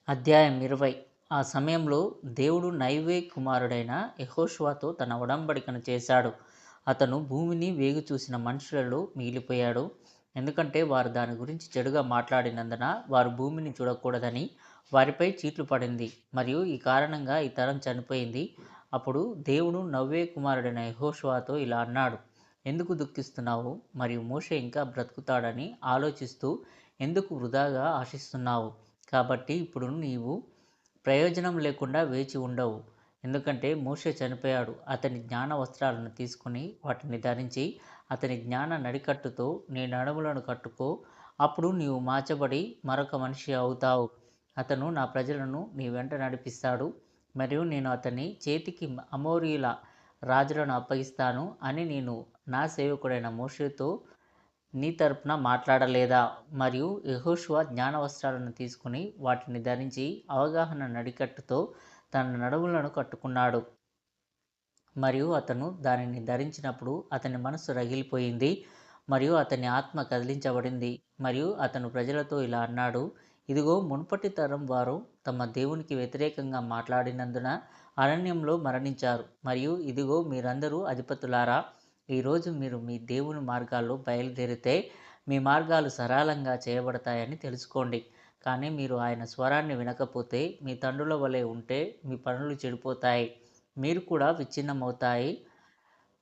అధ్యాయం 20. ఆ సమయంలో దేవుడు నైవే కుమారుడైన యెహోషువతో తన ఒడంబడికను చేశాడు. అతను భూమిని వేగు చూసిన మనుషులలో మిగిలిపోయాడు. ఎందుకంటే వారు దాని గురించి చెడుగా మాట్లాడినందున వారు భూమిని చూడకూడదని వారిపై చీట్లు పడింది. మరియు ఈ కారణంగా ఈ తరం చనిపోయింది. అప్పుడు దేవుడు నవ్వే కుమారుడైన యెహోషువతో ఇలా అన్నాడు: ఎందుకు దుఃఖిస్తున్నావు? మరియు మోషే ఇంకా బ్రతుకుతాడని ఆలోచిస్తూ ఎందుకు వృధాగా ఆశిస్తున్నావు? కాబట్టి ఇప్పుడు నీవు ప్రయోజనం లేకుండా వేచి ఉండవు. ఎందుకంటే మోషే చనిపోయాడు. అతని జ్ఞాన వస్త్రాలను తీసుకుని వాటిని ధరించి అతని జ్ఞాన నడికట్టుతో నీ నడుములను కట్టుకో. అప్పుడు నీవు మార్చబడి మరొక మనిషి అవుతావు. అతను నా ప్రజలను నీ వెంట నడిపిస్తాడు మరియు నేను అతని చేతికి అమోరీయుల రాజులను అప్పగిస్తాను అని నేను నా సేవకుడైన మోషేతో నీ తరపున మాట్లాడలేదా? మరియు యెహోషువ జ్ఞానవస్త్రాలను తీసుకుని వాటిని ధరించి అవగాహన నడికట్టుతో తన నడుములను కట్టుకున్నాడు. మరియు అతను దానిని ధరించినప్పుడు అతని మనస్సు రగిలిపోయింది మరియు అతని ఆత్మ కదిలించబడింది. మరియు అతను ప్రజలతో ఇలా అన్నాడు: ఇదిగో, మునుపటి తరం వారు తమ దేవునికి వ్యతిరేకంగా మాట్లాడినందున అరణ్యంలో మరణించారు. మరియు ఇదిగో, మీరందరూ అధిపతులారా, ఈరోజు మీరు మీ దేవుని మార్గాల్లో బయలుదేరితే మీ మార్గాలు సరళంగా చేయబడతాయని తెలుసుకోండి. కానీ మీరు ఆయన స్వరాన్ని వినకపోతే మీ తండ్రుల వలె ఉంటే మీ పనులు చెడిపోతాయి, మీరు కూడా విచ్ఛిన్నమవుతాయి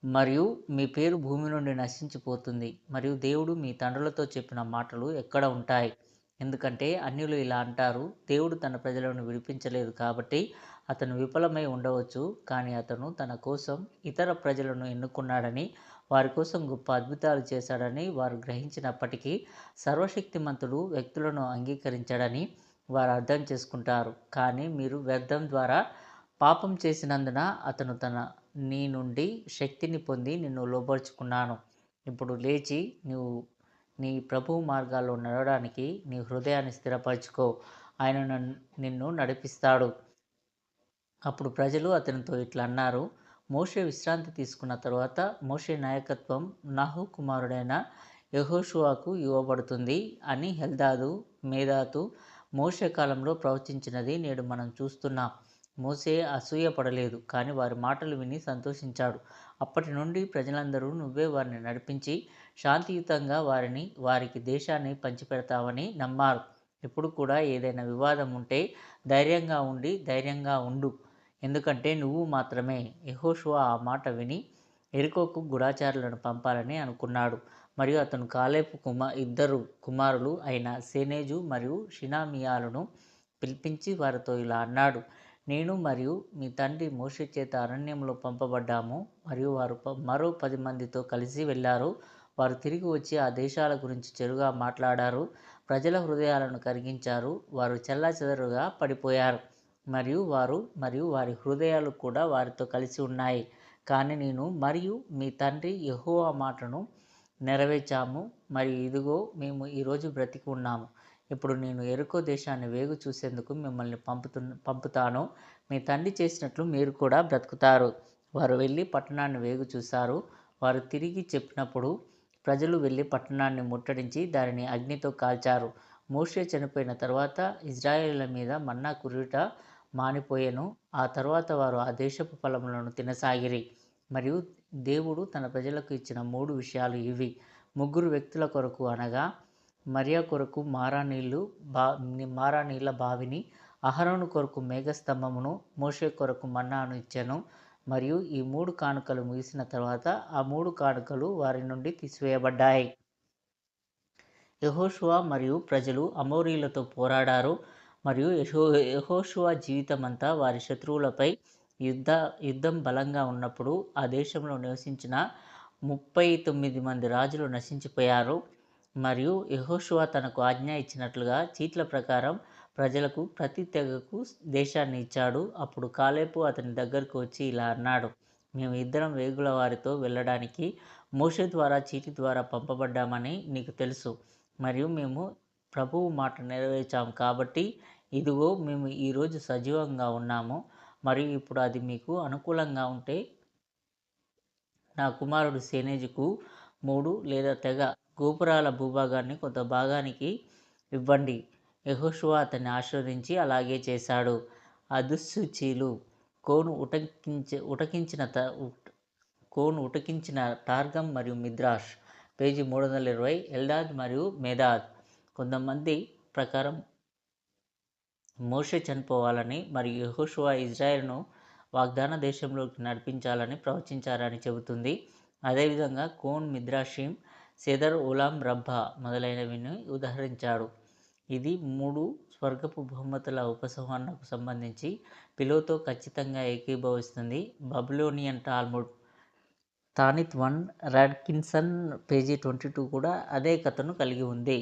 మరియు మీ పేరు భూమి నుండి నశించిపోతుంది. మరియు దేవుడు మీ తండ్రులతో చెప్పిన మాటలు ఎక్కడ ఉంటాయి? ఎందుకంటే అన్యులు ఇలా అంటారు: దేవుడు తన ప్రజలను విడిపించలేదు కాబట్టి అతను విఫలమై ఉండవచ్చు. కానీ అతను తన కోసం ఇతర ప్రజలను ఎన్నుకున్నాడని, వారి కోసం గొప్ప అద్భుతాలు చేశాడని వారు గ్రహించినప్పటికీ సర్వశక్తిమంతుడు వ్యక్తులను అంగీకరించాడని వారు అర్థం చేసుకుంటారు. కానీ మీరు వ్యర్థం ద్వారా పాపం చేసినందున అతను నీ నుండి శక్తిని పొంది నిన్ను లోబరుచుకున్నాను. ఇప్పుడు లేచి నీవు నీ ప్రభువు మార్గాల్లో నడవడానికి నీ హృదయాన్ని స్థిరపరచుకో. ఆయన నిన్ను నడిపిస్తాడు. అప్పుడు ప్రజలు అతనితో ఇట్లా అన్నారు: మోషే విశ్రాంతి తీసుకున్న తరువాత మోషే నాయకత్వం నహు కుమారుడైన యెహోషువకు ఇవ్వబడుతుంది అని ఎల్దాదు మేదాతు మోషే కాలంలో ప్రవచించినది నేడు మనం చూస్తున్నాం. మోషే అసూయపడలేదు, కానీ వారి మాటలు విని సంతోషించాడు. అప్పటి నుండి ప్రజలందరూ నువ్వే వారిని నడిపించి శాంతియుతంగా వారికి దేశాన్ని పంచిపెడతావని నమ్మారు. ఇప్పుడు కూడా ఏదైనా వివాదం ఉంటే ధైర్యంగా ఉండు, ఎందుకంటే నువ్వు మాత్రమే. యెహోషువ ఆ మాట విని యెరికోకు గూఢచారులను పంపాలని అనుకున్నాడు. మరియు అతను కాలేబు ఇద్దరు కుమారులు అయిన సెనెజు మరియు షినమియాలను పిలిపించి వారితో ఇలా అన్నాడు: నేను మరియు మీ తండ్రి మోషే చేత అరణ్యంలో పంపబడ్డాము. మరియు వారు మరో 10 మందితో కలిసి వెళ్ళారు. వారు తిరిగి వచ్చి ఆ దేశాల గురించి చెడుగా మాట్లాడారు, ప్రజల హృదయాలను కరిగించారు. వారు చెల్లాచెదరుగా పడిపోయారు మరియు వారి హృదయాలు కూడా వారితో కలిసి ఉన్నాయి. కానీ నేను మరియు మీ తండ్రి యెహోవా మాటను నెరవేర్చాము మరియు ఇదిగో, మేము ఈరోజు బ్రతికి ఉన్నాము. ఇప్పుడు నేను యెరికో దేశాన్ని వేగు చూసేందుకు మిమ్మల్ని పంపుతాను. మీ తండ్రి చేసినట్లు మీరు కూడా బ్రతుకుతారు. వారు వెళ్ళి పట్టణాన్ని వేగు చూశారు. వారు తిరిగి చెప్పినప్పుడు ప్రజలు వెళ్ళి పట్టణాన్ని ముట్టడించి దానిని అగ్నితో కాల్చారు. మోషే చనిపోయిన తర్వాత ఇశ్రాయేలీయుల మీద మన్నా కురుట మానిపోయెను. ఆ తర్వాత వారు ఆ దేశపు ఫలములను తినసాగిరి. మరియు దేవుడు తన ప్రజలకు ఇచ్చిన 3 విషయాలు ఇవి: 3 వ్యక్తుల కొరకు, అనగా మరియా కొరకు మారా నీళ్ల బావిని, అహరోను కొరకు మేఘస్తంభమును, మోషే కొరకు మన్నాను ఇచ్చెను. మరియు ఈ 3 కానుకలు ముగిసిన తర్వాత ఆ 3 కానుకలు వారి నుండి తీసివేయబడ్డాయి. యెహోషువ మరియు ప్రజలు అమోరీయులతో పోరాడారు మరియు యెహోషువ జీవితమంతా వారి శత్రువులపై యుద్ధం బలంగా ఉన్నప్పుడు ఆ దేశంలో నివసించిన 39 మంది రాజులు నశించిపోయారు. మరియు యెహోషువ తనకు ఆజ్ఞ ఇచ్చినట్లుగా చీట్ల ప్రకారం ప్రజలకు ప్రతి తెగకు దేశాన్ని ఇచ్చాడు. అప్పుడు కాలేబు అతని దగ్గరకు వచ్చి ఇలా అన్నాడు: మేము ఇద్దరం వేగుల వారితో వెళ్ళడానికి మోషే ద్వారా చీటి ద్వారా పంపబడ్డామని నీకు తెలుసు. మరియు మేము ప్రభువు మాట నెరవేర్చాము. కాబట్టి ఇదిగో, మేము ఈరోజు సజీవంగా ఉన్నాము. మరియు ఇప్పుడు అది మీకు అనుకూలంగా ఉంటే నా కుమారుడు సెనెజుకు 3 లేదా తెగ గోపురాల భూభాగాన్ని కొంత భాగానికి ఇవ్వండి. యెహోషువ అతన్ని ఆశీర్వదించి అలాగే చేశాడు. అదుస్సూచీలు కోను ఉటకించిన టార్గమ్ మరియు మిద్రాష్ పేజీ 320. ఎల్దాద్ మరియు మేదాద్ కొంతమంది ప్రకారం మోషే చనిపోవాలని మరియు యెహోషువ ఇజ్రాయెల్ను వాగ్దాన దేశంలోకి నడిపించాలని ప్రవచించారని చెబుతుంది. అదేవిధంగా కోన్ మిద్రాషిం, సెదర్ ఉలాం రబ్బా మొదలైనవిని ఉదహరించాడు. ఇది 3 స్వర్గపు బహుమతుల ఉపసంహరణకు సంబంధించి పిలోతో ఖచ్చితంగా ఏకీభవిస్తుంది. బబిలోనియన్ టాల్ముడ్ తానిత్ 1 రాడ్కిన్సన్ పేజీ 22 కూడా అదే కథను కలిగి ఉంది.